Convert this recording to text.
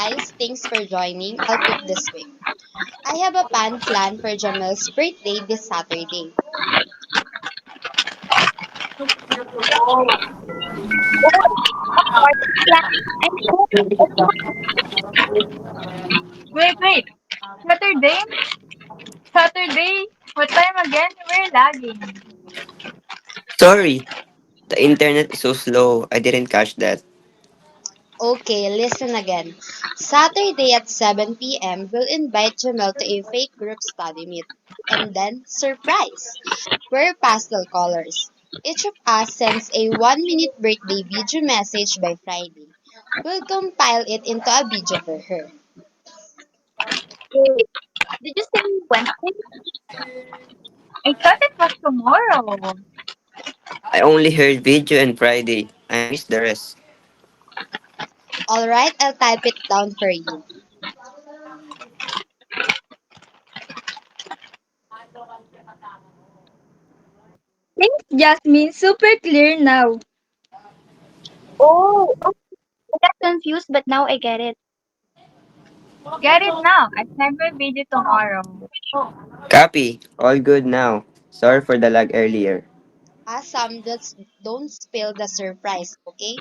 guys, thanks for joining. I'll put this way. I have a plan for Jamel's birthday this Saturday. Wait. Saturday? Saturday? What time again? We're lagging. Sorry, the internet is so slow. I didn't catch that. Okay, listen again. Saturday at 7 p.m., we'll invite Jamel to a fake group study meet. And then, surprise! Wear pastel colors. Each of us sends a 1 minute birthday video message by Friday. We'll compile it into a video for her. Wait, did you say Wednesday? I thought it was tomorrow. I only heard video and Friday. I missed the rest. Alright, I'll type it down for you. Thanks, Jasmine. Super clear now. Oh, okay. I got confused, but now I get it. Get it now. I send my video tomorrow. Copy. All good now. Sorry for the lag earlier. Awesome, just don't spill the surprise, okay?